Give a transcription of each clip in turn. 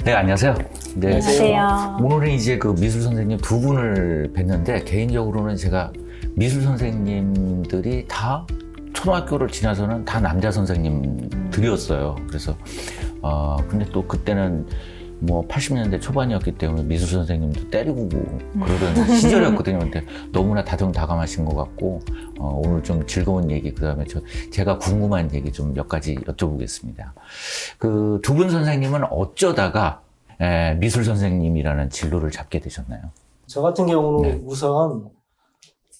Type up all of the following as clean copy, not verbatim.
네, 안녕하세요. 네, 안녕하세요. 오늘은 이제 그 미술 선생님 두 분을 뵀는데, 개인적으로는 제가 미술 선생님들이 다 초등학교를 지나서는 다 남자 선생님들이었어요. 그래서, 근데 또 그때는 뭐 80년대 초반이었기 때문에 미술 선생님도 때리고 그러던 시절이었거든요. 근데 너무나 다정다감하신 것 같고, 오늘 좀 즐거운 얘기, 그 다음에 제가 궁금한 얘기 좀 몇 가지 여쭤보겠습니다. 그 두 분 선생님은 어쩌다가 미술 선생님이라는 진로를 잡게 되셨나요? 저 같은 경우는 네. 우선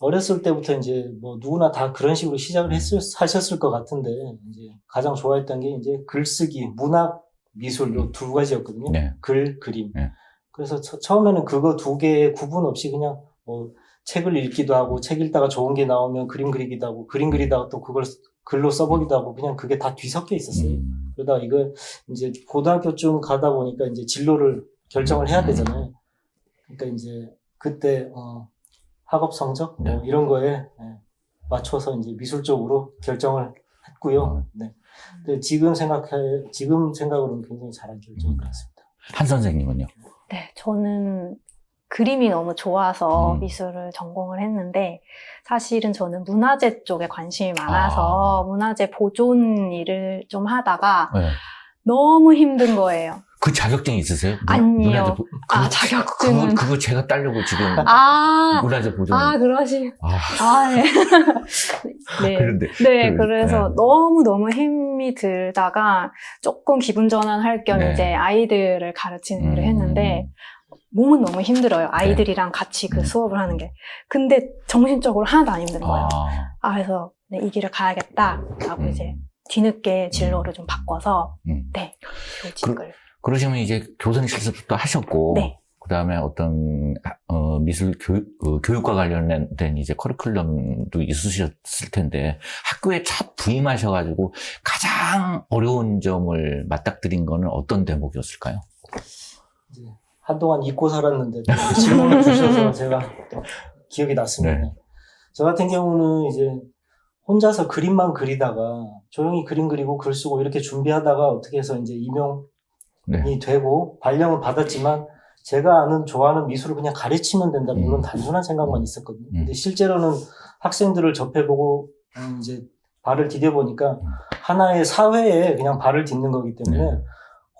어렸을 때부터 이제 뭐 누구나 다 그런 식으로 시작을 하셨을 것 같은데, 이제 가장 좋아했던 게 이제 글쓰기, 문학, 미술 요 두 가지였거든요. 네. 글, 그림. 네. 그래서 처음에는 그거 두 개의 구분 없이 그냥 뭐 책을 읽기도 하고, 책 읽다가 좋은 게 나오면 그림 그리기도 하고, 그림 그리다가 또 그걸 글로 써보기도 하고, 그냥 그게 다 뒤섞여 있었어요. 그러다 이거 이제 고등학교쯤 가다 보니까 이제 진로를 결정을 해야 되잖아요. 그러니까 이제 그때 학업 성적 뭐 이런 거에 맞춰서 이제 미술 쪽으로 결정을 했고요. 네. 근데 지금 생각으로는 굉장히 잘한 결정인 것 같습니다. 한 선생님은요? 네, 저는 그림이 너무 좋아서 음. 미술을 전공을 했는데, 사실은 저는 문화재 쪽에 관심이 많아서 문화재 보존 일을 좀 하다가 네. 너무 힘든 거예요. 그 자격증 있으세요? 아니요. 자격증은. 그거 제가 따려고 지금 문화재 보존. 네. 네. 그런데. 네, 그래서 네. 너무 힘이 들다가 조금 기분 전환할 겸 네. 이제 아이들을 가르치는 일을 했는데, 몸은 너무 힘들어요. 아이들이랑 같이 그 수업을 하는 게. 근데 정신적으로 하나도 안 힘든 거예요. 그래서 네, 이 길을 가야겠다라고 이제 뒤늦게 진로를 좀 바꿔서 네, 교직을. 그러시면 이제 교수님 실습도 하셨고, 네. 그 다음에 어떤 미술 교육과 관련된 이제 커리큘럼도 있으셨을 텐데, 학교에 첫 부임하셔가지고 가장 어려운 점을 맞닥뜨린 거는 어떤 대목이었을까요? 이제 한동안 잊고 살았는데 질문을 주셔서 제가 또 기억이 났습니다. 네. 저 같은 경우는 이제 혼자서 그림만 그리다가 조용히 그림 그리고 글 쓰고 이렇게 준비하다가 어떻게 해서 이제 임용이 되고 발령은 받았지만, 제가 아는 좋아하는 미술을 그냥 가르치면 된다, 물론 단순한 생각만 있었거든요. 근데 실제로는 학생들을 접해보고 이제 발을 디뎌보니까 하나의 사회에 그냥 발을 딛는 거기 때문에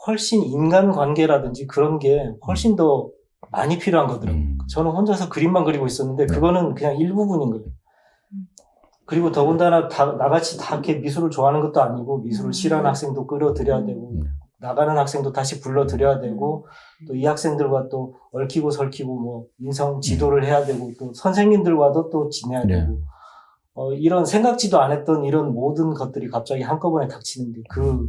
훨씬 인간관계라든지 그런 게 훨씬 더 많이 필요한 거더라고요. 저는 혼자서 그림만 그리고 있었는데 그거는 그냥 일부분인 거예요. 그리고 더군다나 나같이 다 이렇게 미술을 좋아하는 것도 아니고, 미술을 싫어하는 학생도 끌어들여야 되고, 나가는 학생도 다시 불러들여야 되고, 또 이 학생들과 또 얽히고 설키고 뭐 인성 지도를 해야 되고, 또 선생님들과도 또 지내야 되고, 이런 생각지도 않았던 이런 모든 것들이 갑자기 한꺼번에 닥치는데, 그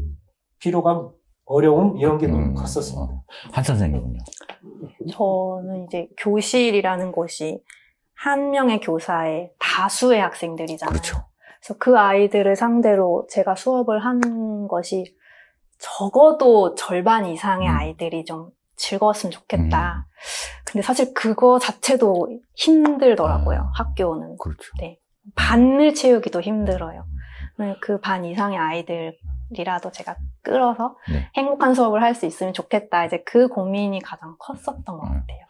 피로감, 어려움 이런 게 너무 컸었습니다. 한 선생님은요? 저는 이제 교실이라는 곳이 한 명의 교사의 다수의 학생들이잖아요. 그렇죠. 그래서 그 아이들을 상대로 제가 수업을 하는 것이 적어도 절반 이상의 아이들이 좀 즐거웠으면 좋겠다. 근데 사실 그거 자체도 힘들더라고요, 학교는. 그렇죠. 네. 반을 채우기도 힘들어요. 그 반 이상의 아이들이라도 제가 끌어서 행복한 수업을 할 수 있으면 좋겠다. 이제 그 고민이 가장 컸었던 것 같아요.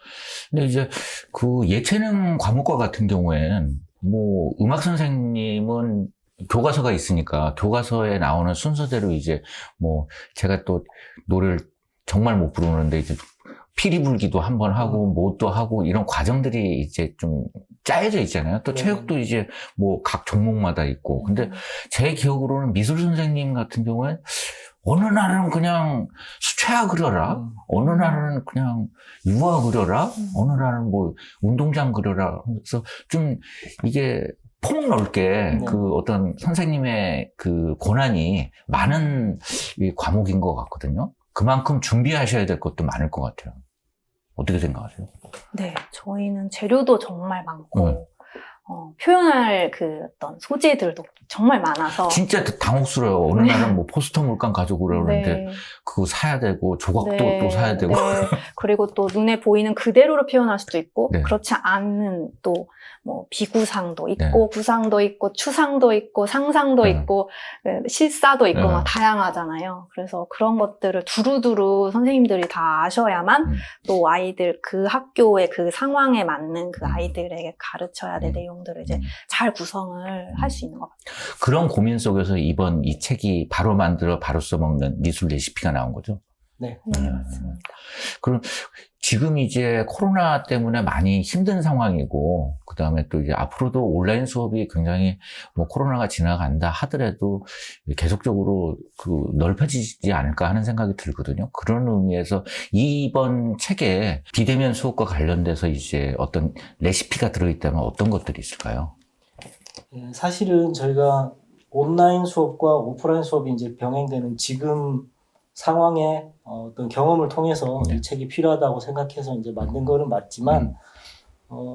근데 이제 그 예체능 과목과 같은 경우에는 뭐 음악 선생님은 교과서가 있으니까 교과서에 나오는 순서대로 이제 뭐 제가 또 노래를 정말 못 부르는데 이제 피리 불기도 한번 하고 뭣도 하고 이런 과정들이 이제 좀 짜여져 있잖아요. 또 체육도 이제 뭐 각 종목마다 있고. 근데 제 기억으로는 미술 선생님 같은 경우엔 어느 날은 그냥 수채화 그려라. 어느 날은 그냥 유화 그려라. 어느 날은 뭐 운동장 그려라. 그래서 좀 이게 폭넓게 그 어떤 선생님의 그 권한이 많은 이 과목인 것 같거든요. 그만큼 준비하셔야 될 것도 많을 것 같아요. 어떻게 생각하세요? 네, 저희는 재료도 정말 많고, 표현할 그 어떤 소재들도 정말 많아서 진짜 당혹스러워요. 어느 날은 뭐 포스터 물감 가지고 그러는데 네. 그거 사야 되고 조각도 네, 또 사야 되고. 네. 그리고 또 눈에 보이는 그대로로 표현할 수도 있고 네. 그렇지 않은 또 뭐 비구상도 있고 네. 구상도 있고 추상도 있고 상상도 네. 있고 실사도 있고 네. 막 다양하잖아요. 그래서 그런 것들을 두루두루 선생님들이 다 아셔야만 또 아이들 그 학교의 그 상황에 맞는 그 아이들에게 가르쳐야 될 내용들을 이제 잘 구성을 할 수 있는 것 같아요. 그런 고민 속에서 이번 이 책이 바로 만들어 바로 써먹는 미술 레시피가 나온 거죠? 네. 네, 맞습니다. 그럼 지금 이제 코로나 때문에 많이 힘든 상황이고, 그 다음에 또 이제 앞으로도 온라인 수업이 굉장히 뭐 코로나가 지나간다 하더라도 계속적으로 그 넓혀지지 않을까 하는 생각이 들거든요. 그런 의미에서 이번 책에 비대면 수업과 관련돼서 이제 어떤 레시피가 들어있다면 어떤 것들이 있을까요? 사실은 저희가 온라인 수업과 오프라인 수업이 이제 병행되는 지금 상황에 어떤 경험을 통해서 네. 이 책이 필요하다고 생각해서 이제 만든 거는 맞지만,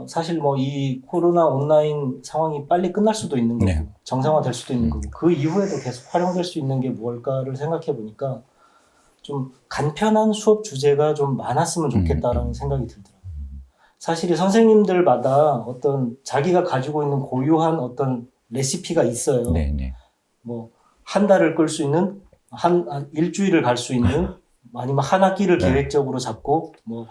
사실 뭐 이 코로나 온라인 상황이 빨리 끝날 수도 있는 거고, 네. 정상화될 수도 있는 거고, 그 이후에도 계속 활용될 수 있는 게 뭘까를 생각해 보니까 좀 간편한 수업 주제가 좀 많았으면 좋겠다라는 생각이 들더라고요. 사실 선생님들마다 어떤 자기가 가지고 있는 고유한 어떤 레시피가 있어요. 네네. 뭐 한 달을 끌 수 있는 한 일주일을 갈 수 있는 아니면 한 학기를 네. 계획적으로 잡고 뭐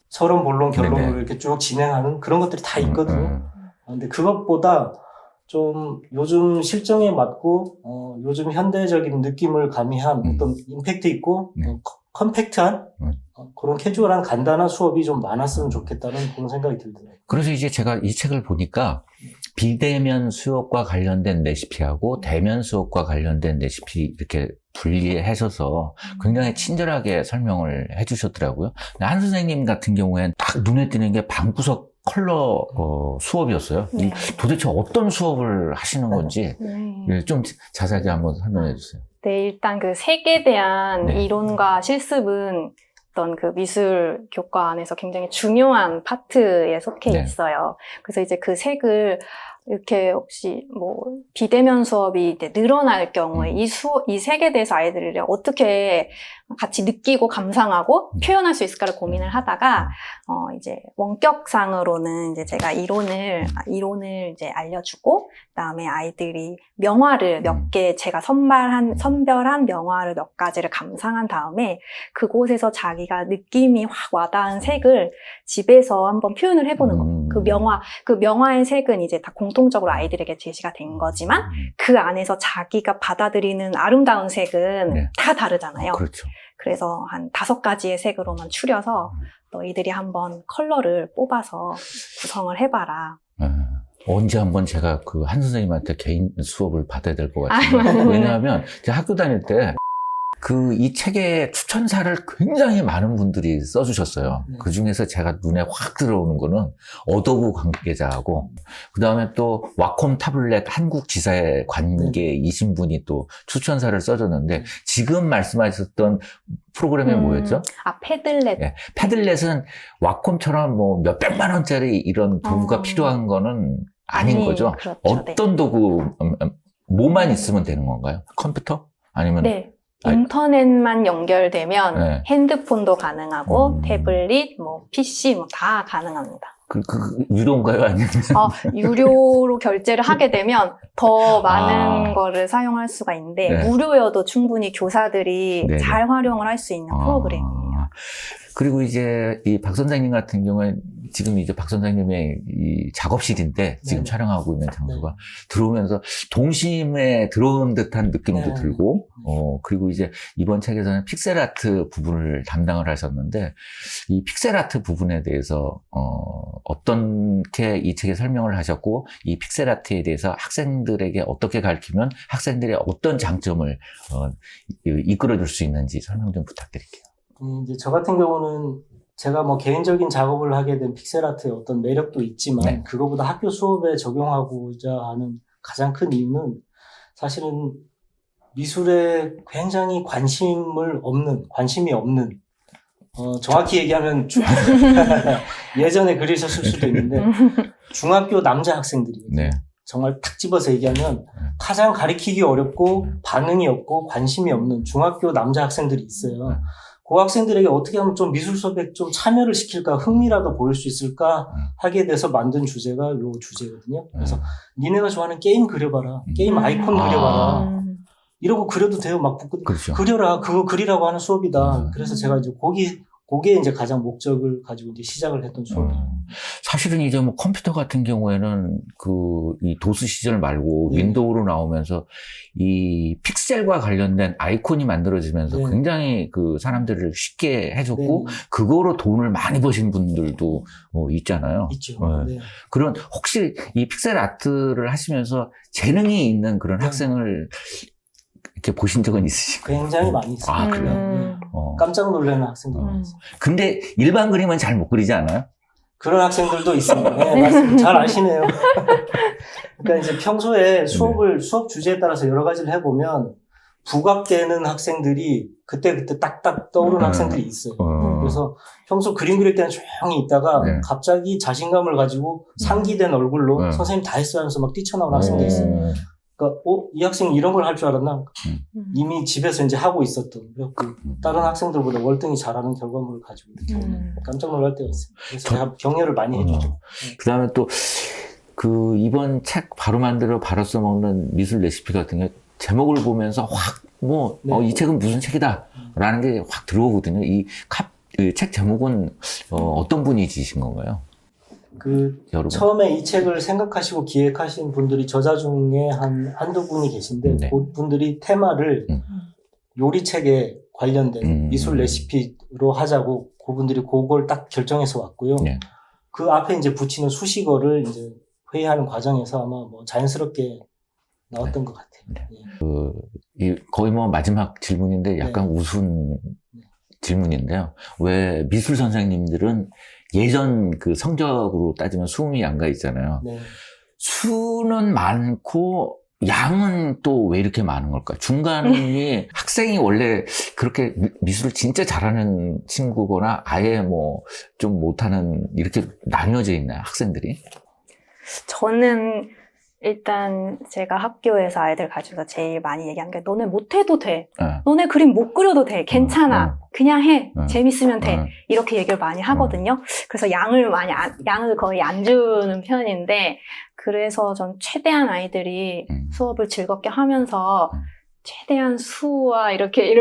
서론 본론 결론으로 네네. 이렇게 쭉 진행하는 그런 것들이 다 있거든요. 근데 그것보다 좀 요즘 실정에 맞고 요즘 현대적인 느낌을 가미한 어떤 임팩트 있고 네. 컴팩트한 그런 캐주얼한 간단한 수업이 좀 많았으면 좋겠다는 그런 생각이 들더라고요. 그래서 이제 제가 이 책을 보니까 비대면 수업과 관련된 레시피하고 대면 수업과 관련된 레시피 이렇게 분리하셔서 굉장히 친절하게 설명을 해주셨더라고요. 한 선생님 같은 경우에는 딱 눈에 띄는 게 방구석 컬러 수업이었어요. 네. 도대체 어떤 수업을 하시는 건지 네. 좀 자세하게 한번 설명해 주세요. 네, 일단 그 색에 대한 네. 이론과 실습은 어떤 그 미술 교과 안에서 굉장히 중요한 파트에 속해 네. 있어요. 그래서 이제 그 색을 이렇게 혹시 뭐 비대면 수업이 이제 늘어날 경우에 이 색에 대해서 아이들이 어떻게 같이 느끼고 감상하고 표현할 수 있을까를 고민을 하다가 이제 원격상으로는 이제 제가 이론을 이제 알려주고 그다음에 아이들이 명화를 몇 개 제가 선별한 명화를 몇 가지를 감상한 다음에 그곳에서 자기가 느낌이 확 와닿은 색을 집에서 한번 표현을 해보는 거. 그 명화의 색은 이제 다 공통적으로 아이들에게 제시가 된 거지만 그 안에서 자기가 받아들이는 아름다운 색은 네. 다 다르잖아요. 그렇죠. 그래서 한 5가지의 색으로만 추려서 너희들이 한번 컬러를 뽑아서 구성을 해봐라. 언제 한번 제가 그 한 선생님한테 개인 수업을 받아야 될 것 같아요. 왜냐하면 제가 학교 다닐 때 이 책의 추천사를 굉장히 많은 분들이 써주셨어요. 그 중에서 제가 눈에 확 들어오는 거는 어도브 관계자하고, 그 다음에 또 와콤 타블렛 한국 지사의 관계이신 분이 또 추천사를 써줬는데, 지금 말씀하셨던 프로그램이 뭐였죠? 패들렛. 네, 패들렛은 와콤처럼 뭐 몇백만 원짜리 이런 도구가 필요한 거는 아닌 거죠? 그렇죠. 어떤 네. 도구, 뭐만 있으면 되는 건가요? 컴퓨터? 아니면? 네. 인터넷만 연결되면 네. 핸드폰도 가능하고 태블릿, 뭐 PC 뭐 다 가능합니다. 유료인가요? 아니면? 유료로 결제를 하게 되면 더 많은 거를 사용할 수가 있는데 네. 무료여도 충분히 교사들이 네네. 잘 활용을 할 수 있는 프로그램이에요. 그리고 이제 이 박 선생님 같은 경우에 지금 이제 박 선생님의 이 작업실인데 지금 네네. 촬영하고 있는 장소가 들어오면서 동심에 들어온 듯한 느낌도 네네. 들고, 그리고 이제 이번 책에서는 픽셀 아트 부분을 담당을 하셨는데 이 픽셀 아트 부분에 대해서 어떻게 이 책에 설명을 하셨고 이 픽셀 아트에 대해서 학생들에게 어떻게 가르치면 학생들의 어떤 장점을 이끌어줄 수 있는지 설명 좀 부탁드릴게요. 이제 저 같은 경우는 제가 뭐 개인적인 작업을 하게 된 픽셀 아트의 어떤 매력도 있지만 네. 그거보다 학교 수업에 적용하고자 하는 가장 큰 이유는 사실은 미술에 굉장히 관심이 없는 정확히 얘기하면 예전에 그러셨을 수도 있는데 중학교 남자 학생들이거든요. 네. 정말 탁 집어서 얘기하면 가장 가리키기 어렵고 반응이 없고 관심이 없는 중학교 남자 학생들이 있어요. 그 학생들에게 어떻게 하면 좀 미술 수업에 좀 참여를 시킬까, 흥미라도 보일 수 있을까 하게 돼서 만든 주제가 요 주제거든요. 그래서 니네가 좋아하는 게임 그려봐라. 게임 아이콘 그려봐라. 이런 거 그려도 돼요. 막 그렇죠. 그려라. 그거 그리라고 하는 수업이다. 그래서 제가 이제 그게 이제 가장 목적을 가지고 이제 시작을 했던 수업이에요. 사실은 이제 뭐 컴퓨터 같은 경우에는 이 도스 시절 말고 네. 윈도우로 나오면서 이 픽셀과 관련된 아이콘이 만들어지면서 네. 굉장히 그 사람들을 쉽게 해줬고 네. 그거로 돈을 많이 버신 분들도 있잖아요. 있죠. 네. 네. 그런 혹시 이 픽셀 아트를 하시면서 재능이 있는 그런 네. 학생을 이렇게 보신 적은 있으신가요? 굉장히 많이 있어요. 아, 그래요? 네. 깜짝 놀라는 학생들이 있어요. 근데 일반 그림은 잘 못 그리지 않아요? 그런 학생들도 있습니다. 네, 맞습니다. 잘 아시네요. 그러니까 이제 평소에 수업 주제에 따라서 여러 가지를 해보면 부각되는 학생들이 그때그때 딱딱 떠오르는 학생들이 있어요. 그래서 평소 그림 그릴 때는 조용히 있다가 네. 갑자기 자신감을 가지고 상기된 얼굴로 선생님 다 했어요 하면서 막 뛰쳐나오는 학생들이 있어요. 그러니까 이 학생이 이런 걸 할 줄 알았나? 이미 집에서 이제 하고 있었던, 그래갖고 다른 학생들보다 월등히 잘하는 결과물을 가지고 이렇게 깜짝 놀랄 때가 있어요. 그래서 제가 격려를 많이 해주죠. 그 다음에 또 이번 책 바로 만들어 바로 써먹는 미술 레시피 같은 게 제목을 보면서 확 이 책은 무슨 책이다 라는 게 확 들어오거든요. 이 책 제목은 어떤 분이 지으신 건가요? 여러분. 처음에 이 책을 생각하시고 기획하신 분들이 저자 중에 한두 분이 계신데, 네. 그 분들이 테마를 요리책에 관련된 미술 레시피로 하자고 그분들이 그걸 딱 결정해서 왔고요. 네. 그 앞에 이제 붙이는 수식어를 이제 회의하는 과정에서 아마 자연스럽게 나왔던 것 같아요. 네. 거의 마지막 질문인데 약간 우스운 질문인데요. 왜 미술 선생님들은 예전 그 성적으로 따지면 수음이 양가 있잖아요. 네. 수는 많고 양은 또 왜 이렇게 많은 걸까? 중간이 학생이 원래 그렇게 미술을 진짜 잘하는 친구거나 아예 좀 못하는 이렇게 나뉘어져 있나요? 학생들이? 저는 일단 제가 학교에서 아이들 가지고 제일 많이 얘기한 게 너네 못해도 돼. 너네 그림 못 그려도 돼. 괜찮아. 그냥 해. 재밌으면 돼. 이렇게 얘기를 많이 하거든요. 그래서 양을 거의 안 주는 편인데, 그래서 전 최대한 아이들이 수업을 즐겁게 하면서 최대한 수와 이렇게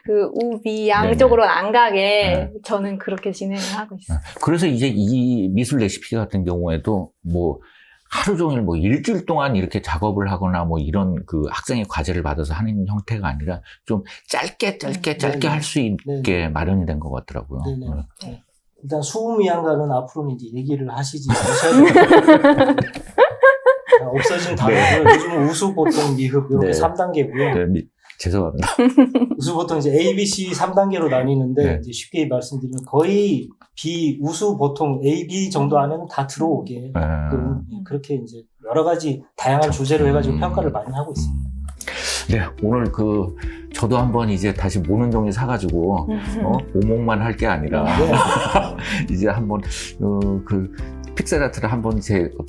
그 우비 양쪽으로는 안 가게 저는 그렇게 진행을 하고 있어요. 그래서 이제 이 미술 레시피 같은 경우에도 하루 종일 일주일 동안 이렇게 작업을 하거나 이런 그 학생의 과제를 받아서 하는 형태가 아니라 좀 짧게 할 수 있게 마련이 된 것 같더라고요. 네. 일단 수음위안가는 앞으로는 이제 얘기를 하시지 않으셔야 돼요. 없어진 단어들, 요즘은 우수보통, 미흡 이렇게 3단계고요. 네, 죄송합니다. 우수보통 이제 A, B, C 3단계로 나뉘는데 이제 쉽게 말씀드리면 거의 우수 보통 A, B 정도 안에는 다 들어오게 그렇게 이제 여러 가지 다양한 주제로 해가지고 평가를 많이 하고 있습니다. 네, 오늘 저도 한번 이제 다시 모는 종이 사가지고 오목만 할 게 아니라 이제 한번 픽셀 아트를 한번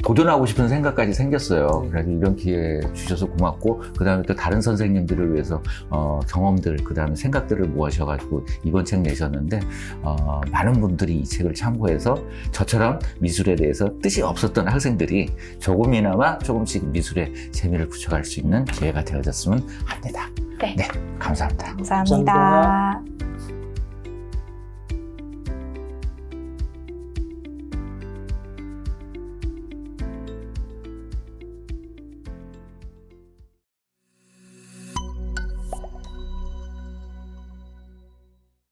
도전하고 싶은 생각까지 생겼어요. 그래서 이런 기회 주셔서 고맙고, 그 다음에 또 다른 선생님들을 위해서 경험들, 그 다음에 생각들을 모아셔가지고 이번 책 내셨는데, 많은 분들이 이 책을 참고해서 저처럼 미술에 대해서 뜻이 없었던 학생들이 조금이나마 조금씩 미술에 재미를 붙여갈 수 있는 기회가 되어졌으면 합니다. 네. 감사합니다. 감사합니다.